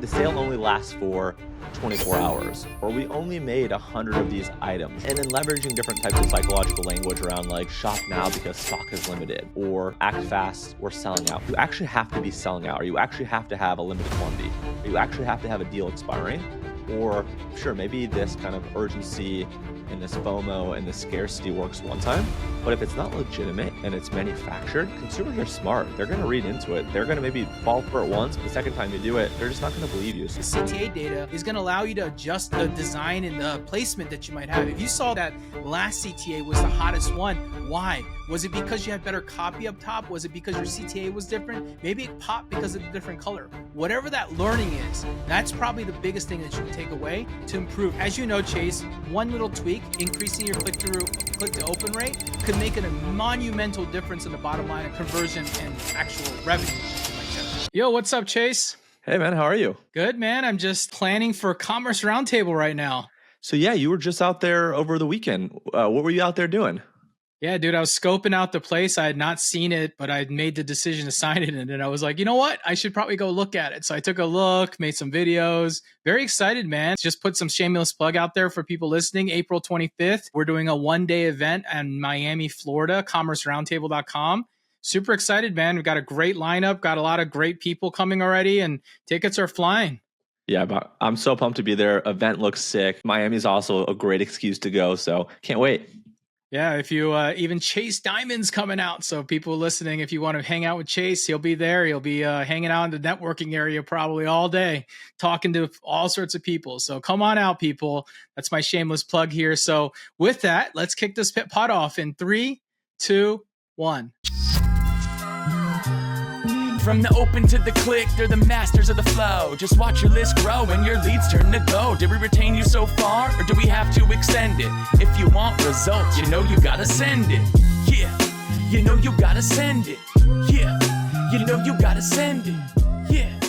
the sale only lasts for 24 hours, or we only made 100 of these items. And then leveraging different types of psychological language around like shop now because stock is limited, or act fast or selling out. You actually have to be selling out, or you actually have to have a limited quantity, or you actually have to have a deal expiring. Or sure, maybe this kind of urgency and this FOMO and this scarcity works one time, but if it's not legitimate and it's manufactured, consumers are smart. They're going to read into it. They're going to maybe fall for it once, but the second time you do it, they're just not going to believe you. The CTA data is going to allow you to adjust the design and the placement that you might have. If you saw that last CTA was the hottest one, why? Was it because you had better copy up top? Was it because your CTA was different? Maybe it popped because of the different color. Whatever that learning is, that's probably the biggest thing that you can take away to improve. As you know, Chase, one little tweak, increasing your click to open rate, could make it a monumental difference in the bottom line of conversion and actual revenue. Yo, what's up, Chase? Hey man, how are you? Good, man. I'm just planning for Commerce Roundtable right now. So yeah, you were just out there over the weekend. What were you out there doing? Yeah, dude, I was scoping out the place. I had not seen it, but I made the decision to sign it. And then I was like, you know what? I should probably go look at it. So I took a look, made some videos. Very excited, man. Just put some shameless plug out there for people listening. April 25th, we're doing a one-day event in Miami, Florida, commerceroundtable.com. Super excited, man. We've got a great lineup, got a lot of great people coming already, and tickets are flying. Yeah, but I'm so pumped to be there. Event looks sick. Miami's also a great excuse to go, so can't wait. Yeah, if you even Chase Dimond's coming out. So people listening, if you want to hang out with Chase, he'll be there. He'll be hanging out in the networking area probably all day, talking to all sorts of people. So come on out, people. That's my shameless plug here. So with that, let's kick this pot off in 3, 2, 1. From the open to the click, they're the masters of the flow. Just watch your list grow and your leads turn to gold. Did we retain you so far, or do we have to extend it? If you want results, you know you gotta send it. Yeah, you know you gotta send it. Yeah, you know you gotta send it. Yeah,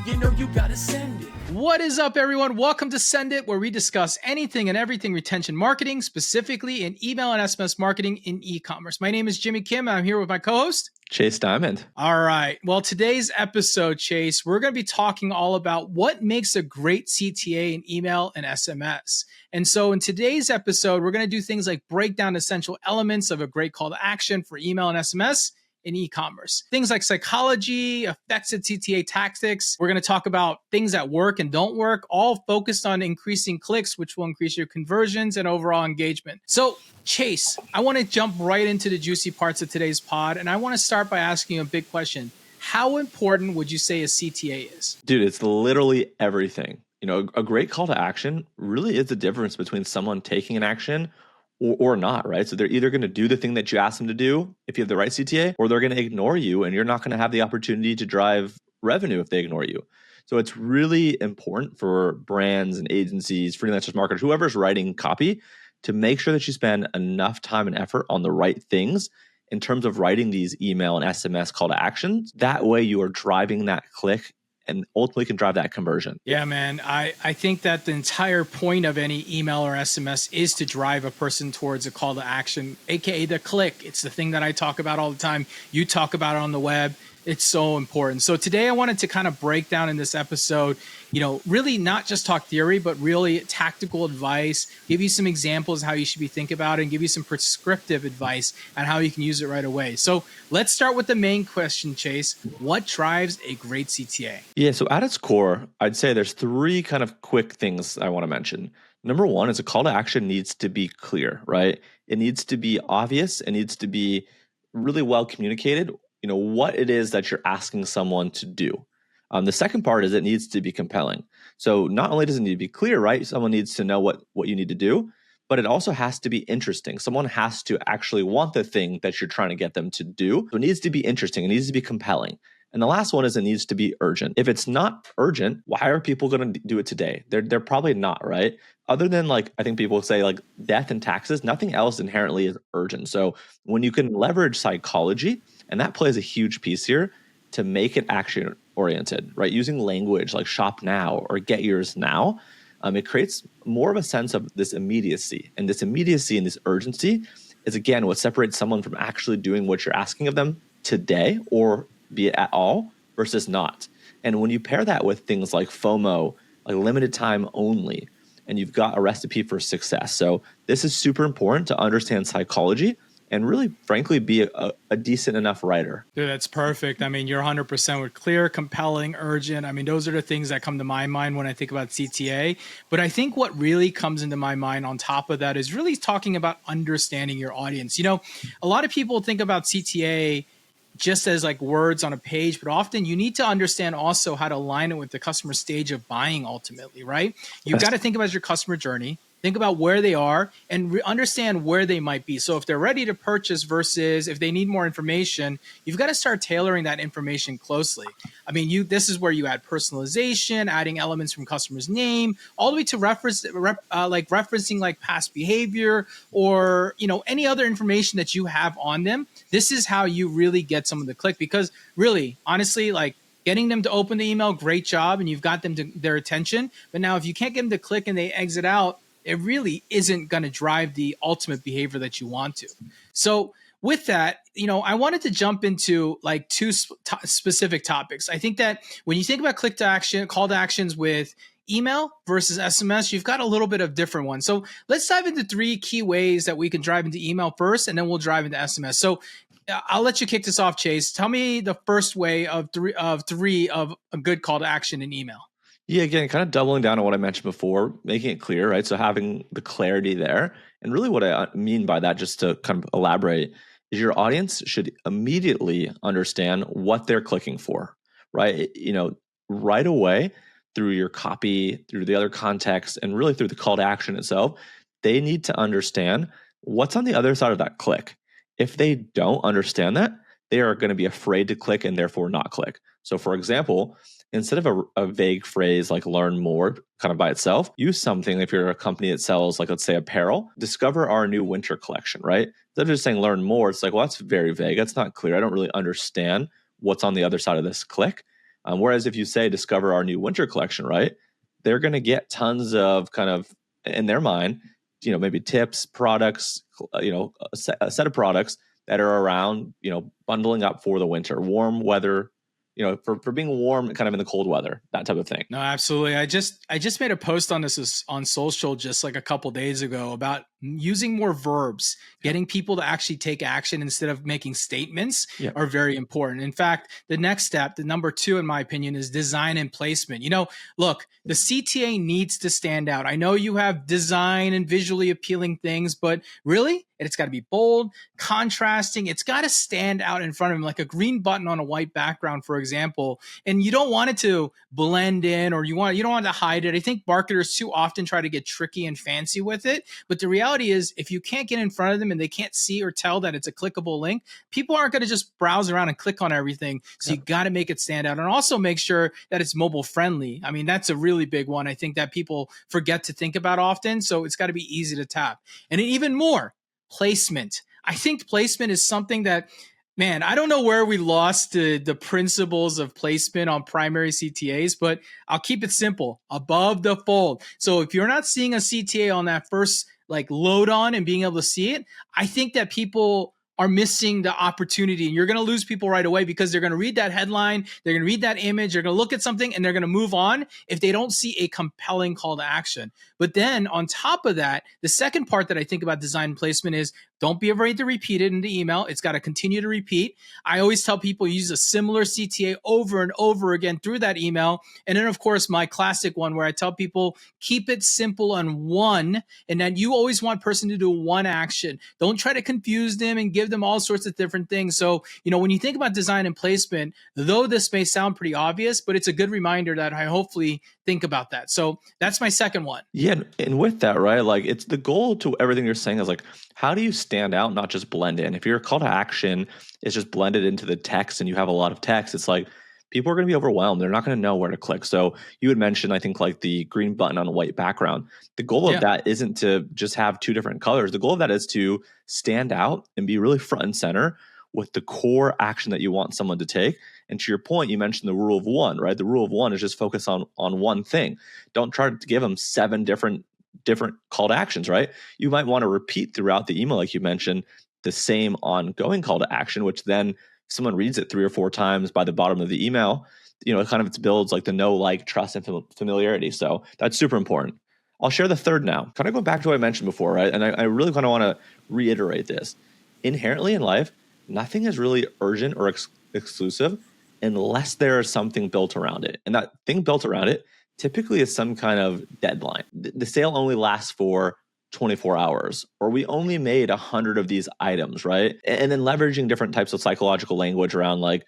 you know you gotta send it. What is up, everyone? Welcome to Send It, where we discuss anything and everything retention marketing, specifically in email and SMS marketing in e-commerce. My name is Jimmy Kim, and I'm here with my co-host, Chase Dimond. All right. Well, today's episode, Chase, we're going to be talking all about what makes a great CTA in email and SMS. And so in today's episode, we're going to do things like break down essential elements of a great call to action for email and SMS in e-commerce. Things like psychology, effects of CTA tactics. We're going to talk about things that work and don't work, all focused on increasing clicks, which will increase your conversions and overall engagement. So Chase, I want to jump right into the juicy parts of today's pod. And I want to start by asking you a big question. How important would you say a CTA is? Dude, it's literally everything. You know, a great call to action really is the difference between someone taking an action or not, right? So they're either going to do the thing that you ask them to do if you have the right CTA, or they're going to ignore you and you're not going to have the opportunity to drive revenue if they ignore you. So it's really important for brands and agencies, freelancers, marketers, whoever's writing copy, to make sure that you spend enough time and effort on the right things in terms of writing these email and SMS call to actions. That way you are driving that click and ultimately can drive that conversion. Yeah, man. I think that the entire point of any email or SMS is to drive a person towards a call to action, aka the click. It's the thing that I talk about all the time. You talk about it on the web. It's so important. So today I wanted to kind of break down in this episode, really not just talk theory, but really tactical advice, give you some examples of how you should be thinking about it, and give you some prescriptive advice on how you can use it right away. So let's start with the main question, Chase. What drives a great CTA? Yeah, so at its core, I'd say there's 3 kind of quick things I want to mention. Number 1 is a call to action needs to be clear, right? It needs to be obvious. It needs to be really well communicated, what it is that you're asking someone to do. The second part is it needs to be compelling. So not only does it need to be clear, right? Someone needs to know what you need to do, but it also has to be interesting. Someone has to actually want the thing that you're trying to get them to do. So it needs to be interesting. It needs to be compelling. And the last one is it needs to be urgent. If it's not urgent, why are people going to do it today? They're probably not, right? Other than I think people say death and taxes, nothing else inherently is urgent. So when you can leverage psychology, and that plays a huge piece here, to make it action oriented, right? Using language like shop now or get yours now, it creates more of a sense of this immediacy. And this immediacy and this urgency is, again, what separates someone from actually doing what you're asking of them today, or be it at all, versus not. And when you pair that with things like FOMO, like limited time only, and you've got a recipe for success. So this is super important to understand psychology and really, frankly, be a decent enough writer. Dude, that's perfect. I mean, you're 100% with clear, compelling, urgent. I mean, those are the things that come to my mind when I think about CTA. But I think what really comes into my mind on top of that is really talking about understanding your audience. You know, a lot of people think about CTA just as like words on a page, but often you need to understand also how to align it with the customer stage of buying ultimately, right? You've got to think about your customer journey, think about where they are and understand where they might be. So if they're ready to purchase versus if they need more information, you've got to start tailoring that information closely. I mean, this is where you add personalization, adding elements from customer's name, all the way to referencing like past behavior or, you know, any other information that you have on them. This is how you really get someone to click, because really, honestly, like getting them to open the email, great job, and you've got them to their attention. But now if you can't get them to click and they exit out, it really isn't going to drive the ultimate behavior that you want to. So with that, you know, I wanted to jump into like two specific topics. I think that when you think about click to action, call to actions with email versus SMS, you've got a little bit of different ones. So let's dive into 3 key ways that we can drive into email first, and then we'll drive into SMS. So I'll let you kick this off, Chase. Tell me the first way of three of a good call to action in email. Yeah, again, kind of doubling down on what I mentioned before, making it clear, right? So having the clarity there. And really what I mean by that, just to kind of elaborate, is your audience should immediately understand what they're clicking for, right? You know, right away through your copy, through the other context, and really through the call to action itself, they need to understand what's on the other side of that click. If they don't understand that, they are going to be afraid to click and therefore not click. So for example, instead of a vague phrase like learn more kind of by itself, use something. If you're a company that sells, like, let's say apparel, discover our new winter collection, right? Instead of just saying learn more, it's like, well, that's very vague. That's not clear. I don't really understand what's on the other side of this click. Whereas if you say discover our new winter collection, right, they're going to get tons of kind of, in their mind, you know, maybe tips, products, you know, a set of products that are around, you know, bundling up for the winter, warm weather, you know, for being warm kind of in the cold weather, that type of thing. No, absolutely. I just made a post on this on social just like a couple days ago about using more verbs, getting people to actually take action instead of making statements are very important. In fact, the next step, the number 2, in my opinion, is design and placement. You know, look, the CTA needs to stand out. I know you have design and visually appealing things, but really, it's got to be bold, contrasting. It's got to stand out in front of them, like a green button on a white background, for example. And you don't want it to blend in, or you don't want to hide it. I think marketers too often try to get tricky and fancy with it. But the reality is, if you can't get in front of them and they can't see or tell that it's a clickable link, people aren't going to just browse around and click on everything. So you got to make it stand out, and also make sure that it's mobile friendly. I mean, that's a really big one. I think that people forget to think about often. So it's got to be easy to tap. And even more, placement. I think placement is something that, man, I don't know where we lost the principles of placement on primary CTAs, but I'll keep it simple. Above the fold. So if you're not seeing a CTA on that first like load on and being able to see it, I think that people are missing the opportunity, and you're going to lose people right away because they're going to read that headline, they're going to read that image, they're going to look at something, and they're going to move on if they don't see a compelling call to action. But then on top of that, the second part that I think about design and placement is don't be afraid to repeat it in the email. It's got to continue to repeat. I always tell people use a similar CTA over and over again through that email. And then, of course, my classic one where I tell people keep it simple on one, and then you always want person to do one action. Don't try to confuse them and give them all sorts of different things. So, you know, when you think about design and placement, though this may sound pretty obvious, but it's a good reminder that I hopefully think about that. So that's my second one. Yeah. And with that, right, like it's the goal to everything you're saying is like, how do you stand out, not just blend in? If your call to action is just blended into the text and you have a lot of text, it's like people are going to be overwhelmed. They're not going to know where to click. So you had mentioned, I think, like the green button on a white background. The goal of that isn't to just have 2 different colors. The goal of that is to stand out and be really front and center with the core action that you want someone to take. And to your point, you mentioned the rule of 1, right? The rule of 1 is just focus on one thing. Don't try to give them 7 different call to actions, right? You might want to repeat throughout the email, like you mentioned, the same ongoing call to action, which then someone reads it 3 or 4 times by the bottom of the email, it kind of it builds like the know, like, trust, and familiarity. So that's super important. I'll share the third now. Kind of go back to what I mentioned before, right? And I really kind of want to reiterate this. Inherently in life, nothing is really urgent or exclusive unless there is something built around it. And that thing built around it typically is some kind of deadline. The sale only lasts for 24 hours, or we only made 100 of these items, right? And then leveraging different types of psychological language around like,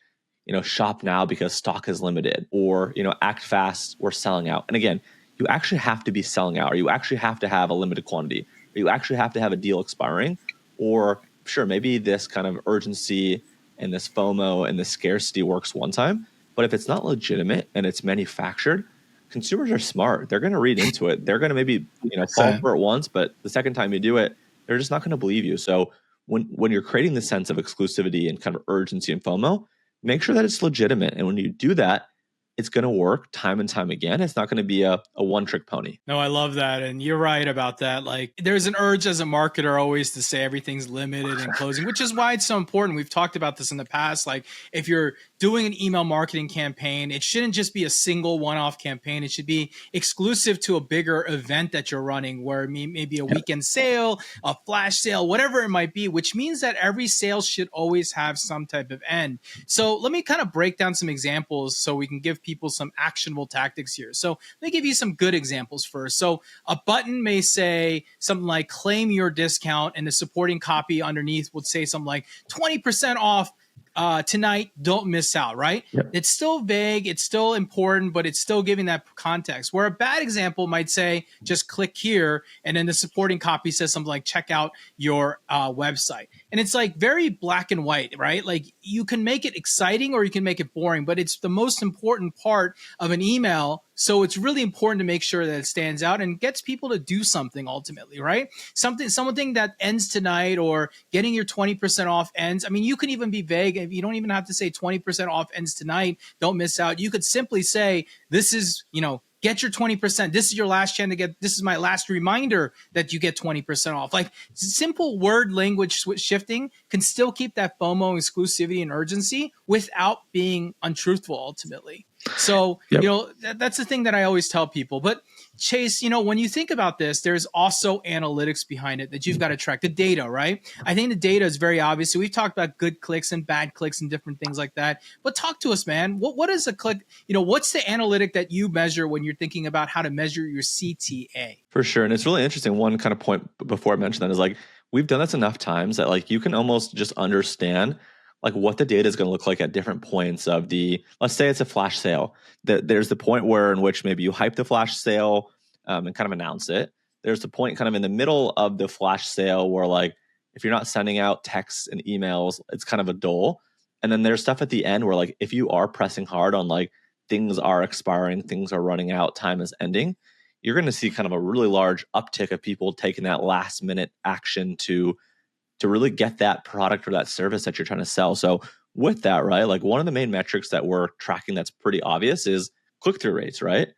shop now because stock is limited, or, act fast, we're selling out. And again, you actually have to be selling out, or you actually have to have a limited quantity, or you actually have to have a deal expiring, or sure, maybe this kind of urgency and this FOMO and this scarcity works one time, but if it's not legitimate and it's manufactured, consumers are smart. They're going to read into it. They're going to maybe, fall for it once, but the second time you do it, they're just not going to believe you. So when you're creating this sense of exclusivity and kind of urgency and FOMO, make sure that it's legitimate. And when you do that, it's going to work time and time again. It's not going to be a one-trick pony. No, I love that. And you're right about that. Like, there's an urge as a marketer always to say everything's limited and closing, which is why it's so important. We've talked about this in the past. Like, if you're doing an email marketing campaign, it shouldn't just be a single one-off campaign. It should be exclusive to a bigger event that you're running, where maybe a weekend sale, a flash sale, whatever it might be, which means that every sale should always have some type of end. So let me kind of break down some examples so we can give people some actionable tactics here. So let me give you some good examples first. So a button may say something like claim your discount, and the supporting copy underneath would say something like 20% off tonight, don't miss out, right? Yep. It's still vague, it's still important, but it's still giving that context. Where a bad example might say, just click here, and then the supporting copy says something like, check out your website. And it's like very black and white, right? Like, you can make it exciting or you can make it boring, but it's the most important part of an email. So it's really important to make sure that it stands out and gets people to do something ultimately, right? Something that ends tonight, or getting your 20% off ends. I mean, you can even be vague. You don't even have to say 20% off ends tonight, don't miss out. You could simply say, this is, get your 20%. This is your last chance to get, this is my last reminder that you get 20% off. Like, simple word language shifting can still keep that FOMO, exclusivity, and urgency without being untruthful ultimately. So, Yep. that's the thing that I always tell people. But Chase, when you think about this, there's also analytics behind it that you've got to track, the data, right? I think the data is very obvious. So we've talked about good clicks and bad clicks and different things like that. But talk to us, man. What is a click? What's the analytic that you measure when you're thinking about how to measure your CTA? For sure. And it's really interesting. One kind of point before I mentioned that is like, we've done this enough times that like you can almost just understand like what the data is going to look like at different points of let's say it's a flash sale. There's the point in which maybe you hype the flash sale and kind of announce it. There's the point kind of in the middle of the flash sale where like, if you're not sending out texts and emails, it's kind of a dull. And then there's stuff at the end where like, if you are pressing hard on like things are expiring, things are running out, time is ending, you're going to see kind of a really large uptick of people taking that last minute action to really get that product or that service that you're trying to sell. So with that, right, like one of the main metrics that we're tracking that's pretty obvious is click-through rates, right?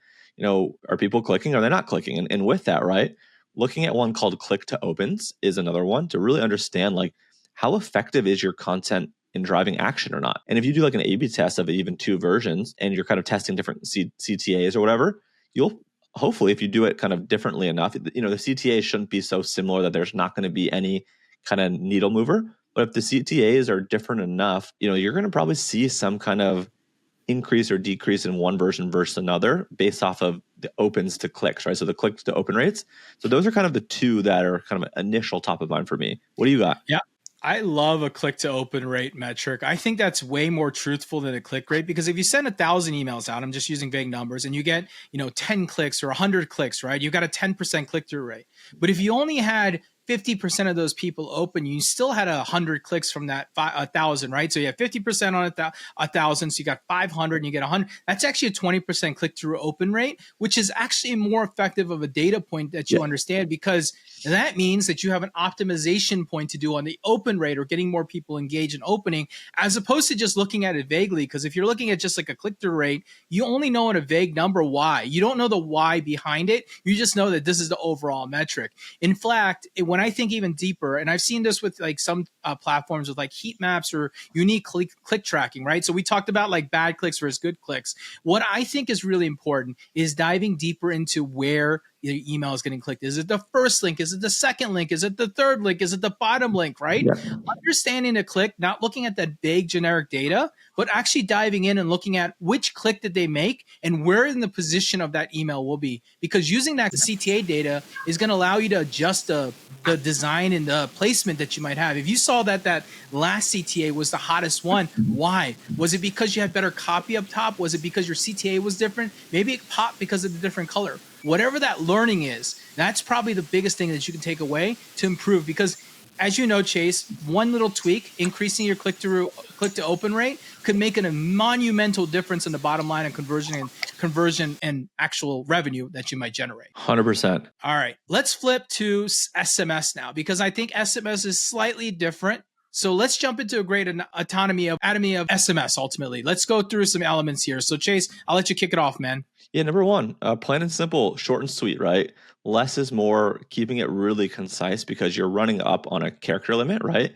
Are people clicking? Are they not clicking? And with that, right, looking at one called click to opens is another one to really understand like how effective is your content in driving action or not. And if you do like an A/B test of even two versions and you're kind of testing different CTAs or whatever, you'll hopefully, if you do it kind of differently enough, the CTAs shouldn't be so similar that there's not going to be any kind of needle mover. But if the CTAs are different enough, you're going to probably see some kind of increase or decrease in one version versus another based off of the opens to clicks, right? So the clicks to open rates. So those are kind of the two that are kind of initial top of mind for me. What do you got? Yeah. I love a click to open rate metric. I think that's way more truthful than a click rate, because if you send 1,000 emails out, I'm just using vague numbers, and you get, 10 clicks or 100 clicks, right? You got a 10% click through rate. But if you only had 50% of those people open, you still had 100 clicks from that 1,000, right? So you have 50% on 1,000, so you got 500 and you get 100. That's actually a 20% click-through open rate, which is actually more effective of a data point that you understand, because that means that you have an optimization point to do on the open rate or getting more people engaged in opening, as opposed to just looking at it vaguely. Because if you're looking at just like a click-through rate, you only know in a vague number why. You don't know the why behind it. You just know that this is the overall metric. In fact, when when I think even deeper, and I've seen this with like some platforms with like heat maps or unique click tracking, right? So we talked about like bad clicks versus good clicks. What I think is really important is diving deeper into where the email is getting clicked. Is it the first link? Is it the second link? Is it the third link? Is it the bottom link, right? Yeah. Understanding the click, not looking at that vague generic data, but actually diving in and looking at which click did they make and where in the position of that email will be. Because using that CTA data is going to allow you to adjust the design and the placement that you might have. If you saw that last CTA was the hottest one, why? Was it because you had better copy up top? Was it because your CTA was different? Maybe it popped because of the different color. Whatever that learning is, that's probably the biggest thing that you can take away to improve. Because as you know, Chase, one little tweak, increasing your click to open rate, could make a monumental difference in the bottom line and conversion and actual revenue that you might generate. 100%. All right, let's flip to SMS now, because I think SMS is slightly different. So let's jump into a great anatomy of SMS ultimately. Let's go through some elements here. So Chase, I'll let you kick it off, man. Yeah, number one, plain and simple, short and sweet, right? Less is more, keeping it really concise because you're running up on a character limit, right?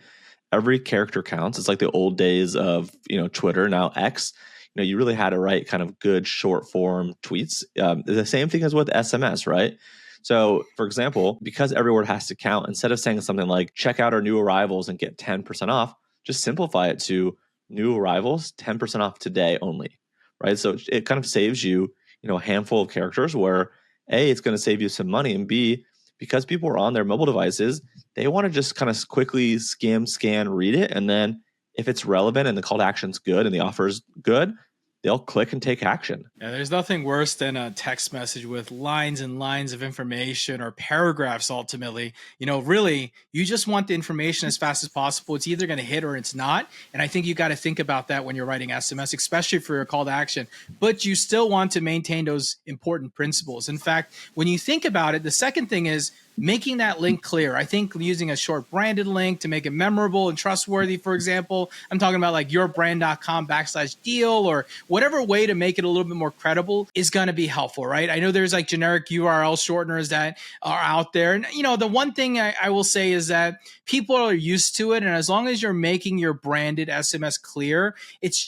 Every character counts. It's like the old days of, Twitter, now X. You really had to write kind of good short form tweets. The same thing as with SMS, right? So, for example, because every word has to count, instead of saying something like, check out our new arrivals and get 10% off, just simplify it to new arrivals, 10% off today only, right? So it kind of saves you, a handful of characters where A, it's going to save you some money, and B, because people are on their mobile devices, they want to just kind of quickly scan, read it. And then if it's relevant and the call to action's good and the offer's good, they'll click and take action. Yeah, there's nothing worse than a text message with lines and lines of information or paragraphs ultimately. Really, you just want the information as fast as possible. It's either going to hit or it's not. And I think you got to think about that when you're writing SMS, especially for your call to action. But you still want to maintain those important principles. In fact, when you think about it, the second thing is making that link clear. I think using a short branded link to make it memorable and trustworthy, for example, I'm talking about like yourbrand.com/deal or whatever way to make it a little bit more credible is going to be helpful, right? I know there's like generic URL shorteners that are out there. And, the one thing I will say is that people are used to it. And as long as you're making your branded SMS clear, it's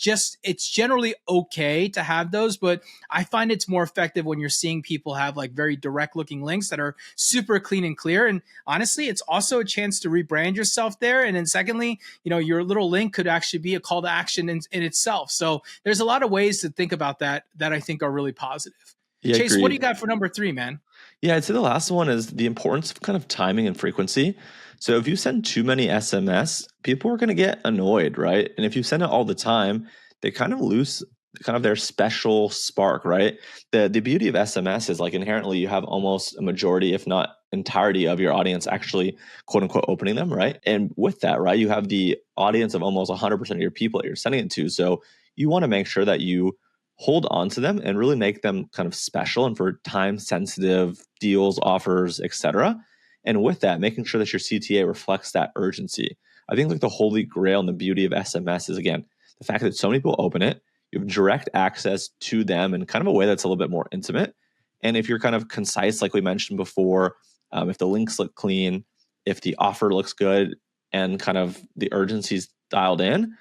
generally okay to have those. But I find it's more effective when you're seeing people have like very direct looking links that are super clean and clear. And honestly, it's also a chance to rebrand yourself there. And then secondly, your little link could actually be a call to action in itself. So there's a lot of ways to think about that I think are really positive. Yeah, Chase, agreed. what do you got for number 3, man? Yeah, I'd say the last one is the importance of kind of timing and frequency. So if you send too many SMS, people are going to get annoyed, right? And if you send it all the time, they kind of lose kind of their special spark, right? The beauty of SMS is like inherently you have almost a majority, if not entirety of your audience actually quote unquote opening them, right? And with that, right, you have the audience of almost 100% of your people that you're sending it to. So you want to make sure that you hold on to them and really make them kind of special and for time sensitive deals, offers, etc. And with that, making sure that your CTA reflects that urgency. I think like the holy grail and the beauty of SMS is, again, the fact that so many people open it, you have direct access to them in kind of a way that's a little bit more intimate. And if you're kind of concise, like we mentioned before, if the links look clean, if the offer looks good and kind of the urgency's dialed in,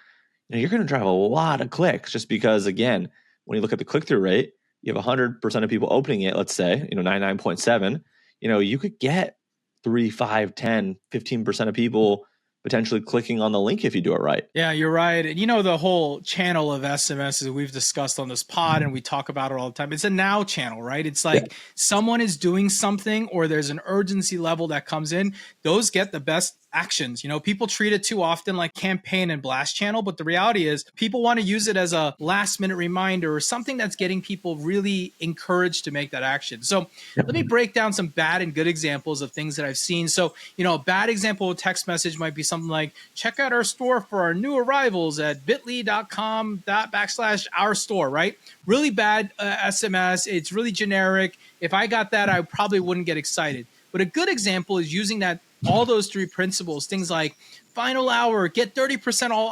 you're going to drive a lot of clicks just because, again, when you look at the click-through rate, you have 100% of people opening it, let's say, 99.7, you could get 3, 5, 10, 15% of people potentially clicking on the link if you do it right. Yeah, you're right. And the whole channel of SMS that we've discussed on this pod and we talk about it all the time. It's a now channel, right? It's like someone is doing something or there's an urgency level that comes in. Those get the best actions. People treat it too often like campaign and blast channel, but the reality is people want to use it as a last minute reminder or something that's getting people really encouraged to make that action. So let me break down some bad and good examples of things that I've seen. So, a bad example of text message might be something like, check out our store for our new arrivals at bit.ly.com/our store, right? Really bad SMS. It's really generic. If I got that, I probably wouldn't get excited. But a good example is using all those 3 principles, things like final hour, get 30% all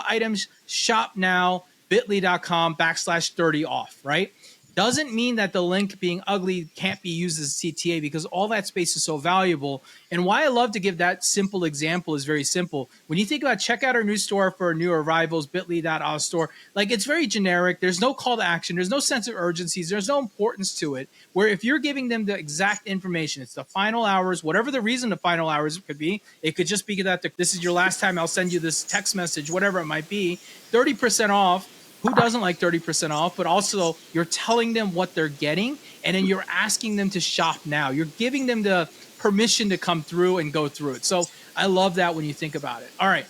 items, shop now, bit.ly.com/30 off, right? doesn't mean that the link being ugly can't be used as a CTA, because all that space is so valuable. And why I love to give that simple example is very simple. When you think about check out our new store for new arrivals, bit.ly.our store, like it's very generic. There's no call to action. There's no sense of urgencies. There's no importance to it. Where if you're giving them the exact information, it's the final hours, whatever the reason the final hours could be. It could just be that this is your last time I'll send you this text message, whatever it might be, 30% off. Who doesn't like 30% off? But also you're telling them what they're getting, and then you're asking them to shop now. You're giving them the permission to come through and go through it. So I love that when you think about it. All right.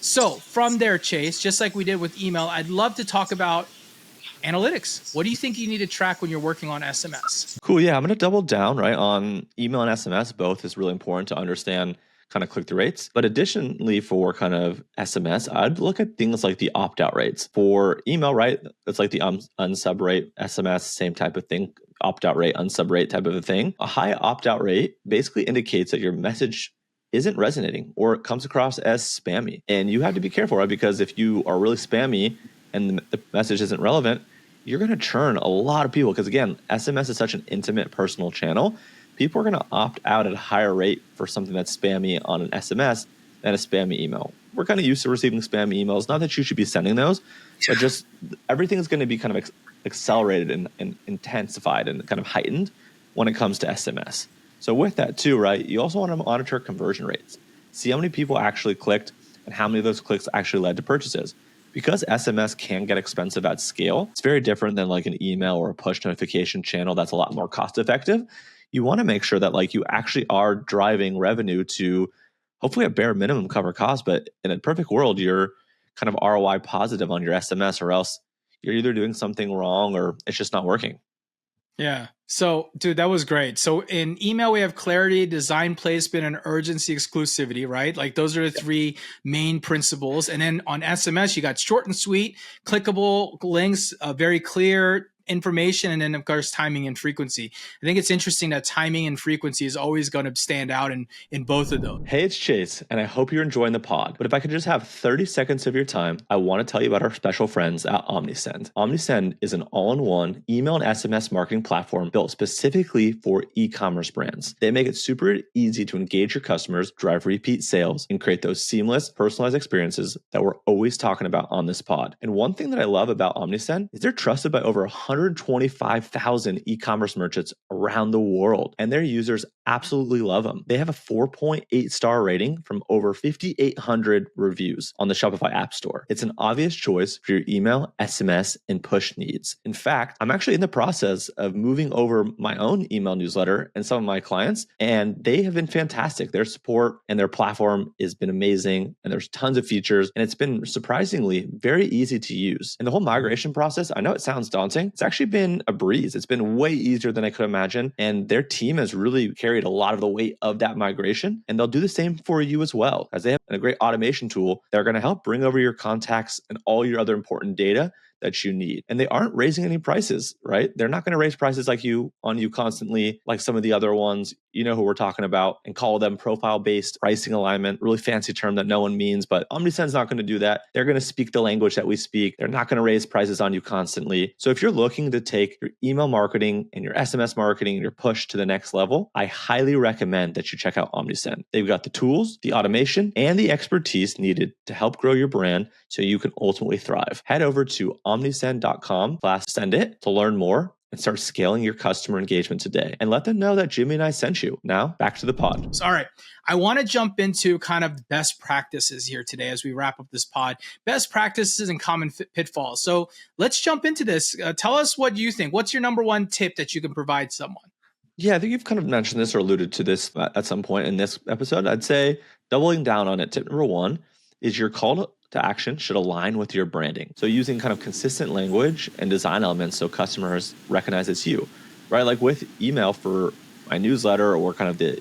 So from there, Chase, just like we did with email, I'd love to talk about analytics. What do you think you need to track when you're working on SMS? Cool. Yeah, I'm going to double down right on email and SMS. Both is really important to understand kind of click-through rates. But additionally, for kind of SMS, I'd look at things like the opt-out rates. For email, right, it's like the unsub rate. SMS, same type of thing. Opt-out rate, unsub rate type of a thing. A high opt-out rate basically indicates that your message isn't resonating or it comes across as spammy. And you have to be careful, right? Because if you are really spammy and the message isn't relevant, you're going to churn a lot of people. Because again, SMS is such an intimate, personal channel. People are going to opt out at a higher rate for something that's spammy on an SMS than a spammy email. We're kind of used to receiving spammy emails. Not that you should be sending those, but just everything's going to be kind of accelerated and intensified and kind of heightened when it comes to SMS. So with that too, right, you also want to monitor conversion rates. See how many people actually clicked and how many of those clicks actually led to purchases. Because SMS can get expensive at scale, it's very different than like an email or a push notification channel that's a lot more cost effective. You want to make sure that like you actually are driving revenue to hopefully a bare minimum cover cost, but in a perfect world, you're kind of ROI positive on your SMS, or else you're either doing something wrong or it's just not working. Yeah. So, dude, that was great. So in email, we have clarity, design placement, and urgency exclusivity, right? Like those are the three main principles. And then on SMS, you got short and sweet, clickable links, very clear information, and then of course timing and frequency. I think it's interesting that timing and frequency is always going to stand out in both of those. Hey, it's Chase, and I hope you're enjoying the pod. But if I could just have 30 seconds of your time, I want to tell you about our special friends at OmniSend. OmniSend is an all-in-one email and SMS marketing platform built specifically for e-commerce brands. They make it super easy to engage your customers, drive repeat sales, and create those seamless, personalized experiences that we're always talking about on this pod. And one thing that I love about OmniSend is they're trusted by over 125,000 e-commerce merchants around the world, and their users absolutely love them. They have a 4.8 star rating from over 5,800 reviews on the Shopify App Store. It's an obvious choice for your email, SMS, and push needs. In fact, I'm actually in the process of moving over my own email newsletter and some of my clients, and they have been fantastic. Their support and their platform has been amazing, and there's tons of features, and it's been surprisingly very easy to use. And the whole migration process, I know it sounds daunting. It's actually been a breeze. It's been way easier than I could imagine, and their team has really carried a lot of the weight of that migration, and they'll do the same for you as well, as they have a great automation tool that are going to help bring over your contacts and all your other important data that you need. And they aren't raising any prices, right? They're not going to raise prices like you constantly, like some of the other ones, you know who we're talking about, and call them profile-based pricing alignment, really fancy term that no one means, but OmniSend's not going to do that. They're going to speak the language that we speak. They're not going to raise prices on you constantly. So if you're looking to take your email marketing and your SMS marketing and your push to the next level, I highly recommend that you check out OmniSend. They've got the tools, the automation, and the expertise needed to help grow your brand so you can ultimately thrive. Head over to omnisend.com/sendit to learn more and start scaling your customer engagement today. And let them know that Jimmy and I sent you. Now, back to the pod. All right. I want to jump into kind of best practices here today as we wrap up this pod. Best practices and common pitfalls. So let's jump into this. Tell us what you think. What's your number one tip that you can provide someone? Yeah, I think you've kind of mentioned this or alluded to this at some point in this episode. I'd say doubling down on it. Tip number one is your call to action should align with your branding. So using kind of consistent language and design elements so customers recognize it's you, right? Like with email for my newsletter or kind of the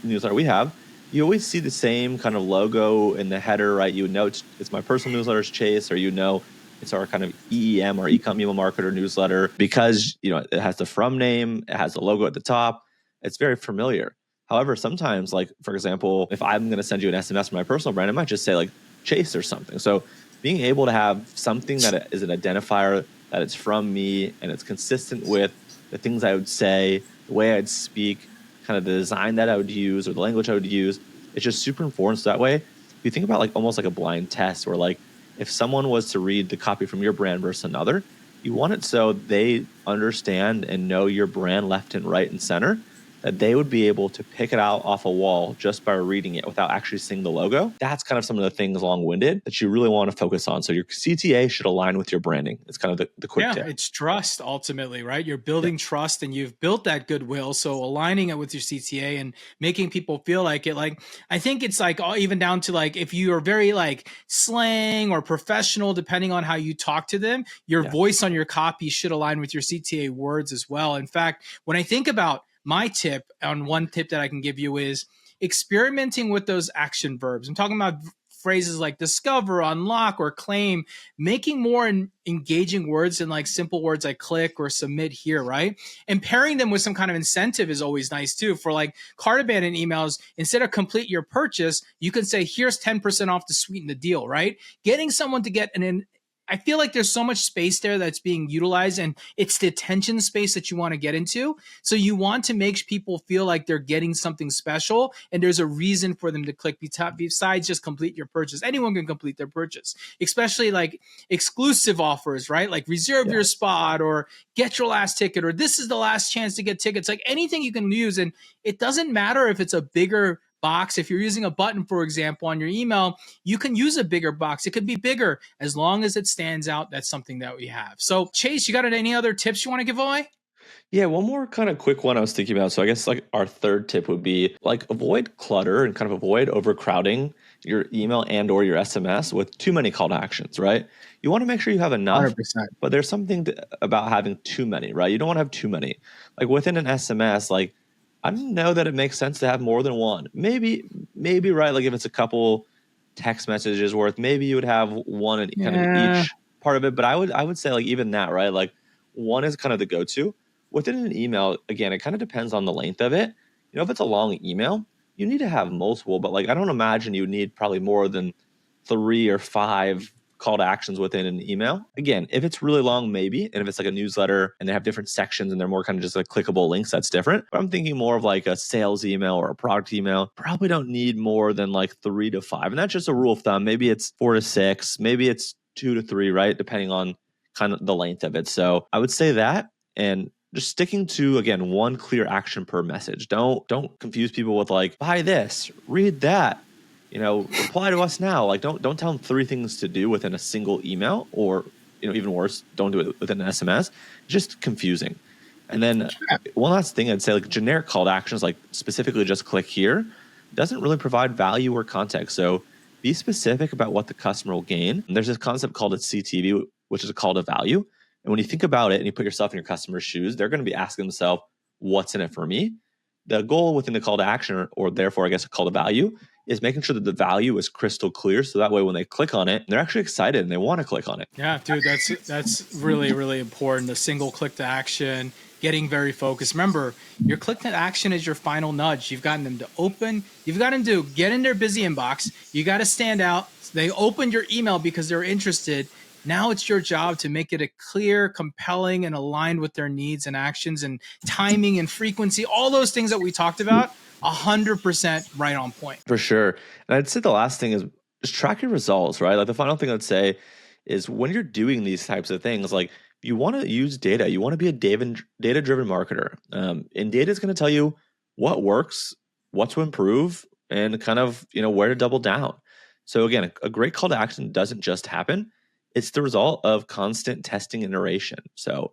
newsletter we have, you always see the same kind of logo in the header, right? You would know it's my personal newsletter's Chase, or it's our kind of EEM or Ecom Email Marketer newsletter because it has the from name, it has the logo at the top. It's very familiar. However, sometimes, like for example, if I'm going to send you an SMS from my personal brand, I might just say like Chase or something. So being able to have something that is an identifier that it's from me, and it's consistent with the things I would say, the way I'd speak, kind of the design that I would use or the language I would use. It's just super important. So that way, if you think about like almost like a blind test where like if someone was to read the copy from your brand versus another, you want it so they understand and know your brand left and right and center, that they would be able to pick it out off a wall just by reading it without actually seeing the logo. That's kind of some of the things long-winded that you really want to focus on. So your CTA should align with your branding. It's kind of the quick tip. It's trust ultimately, right? You're building trust and you've built that goodwill. So aligning it with your CTA and making people feel like it, like, I think it's like even down to like, if you are very like slang or professional, depending on how you talk to them, your voice on your copy should align with your CTA words as well. In fact, when I think about my tip, on one tip that I can give you is experimenting with those action verbs. I'm talking about phrases like discover, unlock, or claim, making more engaging words than like simple words like click or submit here, right? And pairing them with some kind of incentive is always nice too. For like cart abandon emails, instead of complete your purchase, you can say, here's 10% off to sweeten the deal, right? Getting someone to get I feel like there's so much space there that's being utilized, and it's the attention space that you want to get into. So you want to make people feel like they're getting something special, and there's a reason for them to click besides just complete your purchase. Anyone can complete their purchase, especially like exclusive offers, right? Like reserve your spot or get your last ticket, or this is the last chance to get tickets, like anything you can use. And it doesn't matter if it's a bigger box. If you're using a button, for example, on your email, you can use a bigger box. It could be bigger as long as it stands out. That's something that we have. So Chase, you got any other tips you want to give away? Yeah, one more kind of quick one I was thinking about. So I guess like our third tip would be like avoid clutter and kind of avoid overcrowding your email and or your SMS with too many call to actions, right? You want to make sure you have enough, 100%. but there's something about having too many, right? You don't want to have too many. Like within an SMS, like I don't know that it makes sense to have more than one. Maybe, right? Like if it's a couple text messages worth, maybe you would have one in kind of each part of it. But I would say like even that, right? Like one is kind of the go-to. Within an email, again, it kind of depends on the length of it. You know, if it's a long email, you need to have multiple, but like I don't imagine you need probably more than 3 or 5 call to actions within an email. Again, if it's really long, maybe. And if it's like a newsletter and they have different sections and they're more kind of just like clickable links, that's different. But I'm thinking more of like a sales email or a product email. Probably don't need more than like 3 to 5. And that's just a rule of thumb. Maybe it's 4 to 6, maybe it's 2 to 3, right? Depending on kind of the length of it. So I would say that, and just sticking to, again, one clear action per message. Don't confuse people with like, buy this, read that, you know, reply to us now. Like don't tell them 3 things to do within a single email, or, you know, even worse, don't do it within an SMS. Just confusing. And then one last thing I'd say, like generic call to actions, like specifically just click here, doesn't really provide value or context. So be specific about what the customer will gain. And there's this concept called a CTV, which is a call to value. And when you think about it and you put yourself in your customer's shoes, they're going to be asking themselves, what's in it for me? The goal within the call to action, or therefore, I guess, a call to value, is making sure that the value is crystal clear. So that way, when they click on it, they're actually excited and they want to click on it. Yeah, dude, that's really, really important. The single click to action, getting very focused. Remember, your click to action is your final nudge. You've gotten them to open. You've got them to get in their busy inbox. You got to stand out. They opened your email because they're interested. Now it's your job to make it a clear, compelling, and aligned with their needs and actions and timing and frequency, all those things that we talked about, 100% right on point. For sure. And I'd say the last thing is just track your results, right? Like the final thing I'd say is when you're doing these types of things, like you want to use data. You want to be a data-driven marketer. And data is going to tell you what works, what to improve, and kind of, you know, where to double down. So again, a great call to action doesn't just happen. It's the result of constant testing and iteration. So,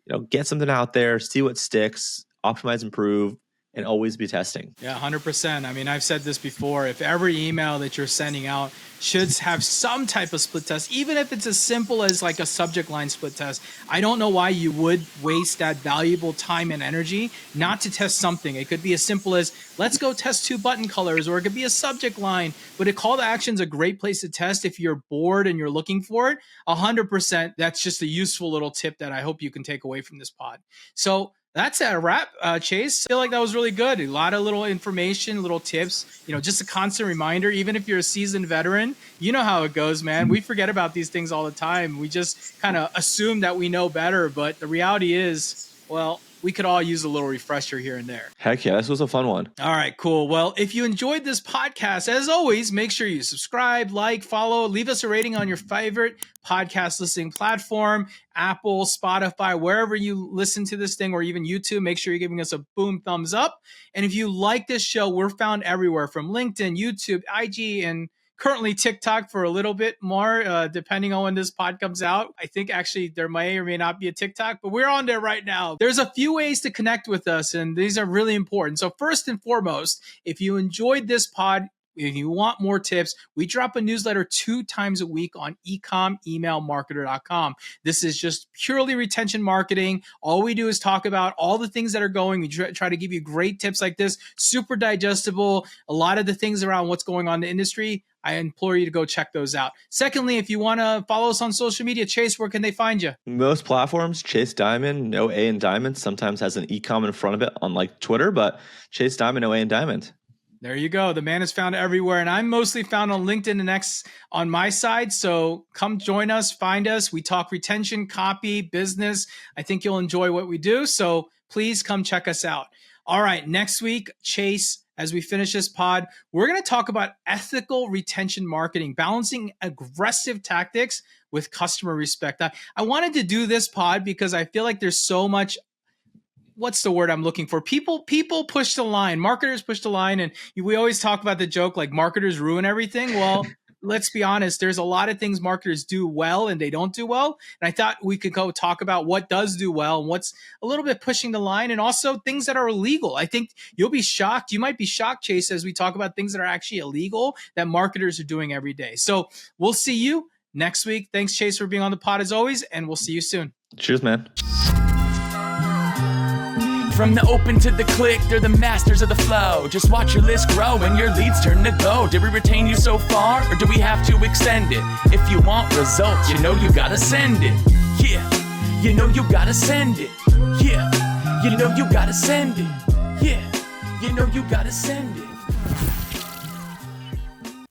you know, get something out there, see what sticks, optimize, improve, and always be testing. Yeah, 100%. I mean, I've said this before. If every email that you're sending out should have some type of split test, even if it's as simple as like a subject line split test, I don't know why you would waste that valuable time and energy not to test something. It could be as simple as, let's go test 2 button colors, or it could be a subject line. But a call to action is a great place to test if you're bored and you're looking for it. 100%. That's just a useful little tip that I hope you can take away from this pod. So That's a wrap, Chase. I feel like that was really good. A lot of little information, little tips, just a constant reminder. Even if you're a seasoned veteran, you know how it goes, man. We forget about these things all the time. We just kind of assume that we know better. But the reality is, well, we could all use a little refresher here and there. Heck yeah, this was a fun one. All right, cool. Well, if you enjoyed this podcast, as always, make sure you subscribe, like, follow, leave us a rating on your favorite podcast listening platform, Apple, Spotify, wherever you listen to this thing, or even YouTube. Make sure you're giving us a boom thumbs up. And if you like this show, we're found everywhere from LinkedIn, YouTube, IG, and currently TikTok for a little bit more, depending on when this pod comes out. I think actually there may or may not be a TikTok, but we're on there right now. There's a few ways to connect with us, and these are really important. So first and foremost, if you enjoyed this pod, if you want more tips, we drop a newsletter 2 times a week on ecomemailmarketer.com. This is just purely retention marketing. All we do is talk about all the things that are going. We try to give you great tips like this, super digestible, a lot of the things around what's going on in the industry. I implore you to go check those out. Secondly, if you want to follow us on social media, Chase, where can they find you? Most platforms, Chase Dimond, no A in Diamond, sometimes has an ecom in front of it on like Twitter, but Chase Dimond, no A in Diamond. There you go. The man is found everywhere. And I'm mostly found on LinkedIn and X on my side. So come join us, find us. We talk retention, copy, business. I think you'll enjoy what we do. So please come check us out. All right. Next week, Chase, as we finish this pod, we're going to talk about ethical retention marketing, balancing aggressive tactics with customer respect. I wanted to do this pod because I feel like there's so much, what's the word I'm looking for? People push the line, marketers push the line. And we always talk about the joke, like marketers ruin everything. Well, let's be honest, there's a lot of things marketers do well and they don't do well. And I thought we could go talk about what does do well and what's a little bit pushing the line, and also things that are illegal. I think you'll be shocked. You might be shocked, Chase, as we talk about things that are actually illegal that marketers are doing every day. So we'll see you next week. Thanks, Chase, for being on the pod as always, and we'll see you soon. Cheers, man. From the open to the click, they're the masters of the flow. Just watch your list grow and your leads turn to gold. Did we retain you so far, or do we have to extend it? If you want results, you know you gotta send it. Yeah, you know you gotta send it. Yeah, you know you gotta send it. Yeah, you know you gotta send it.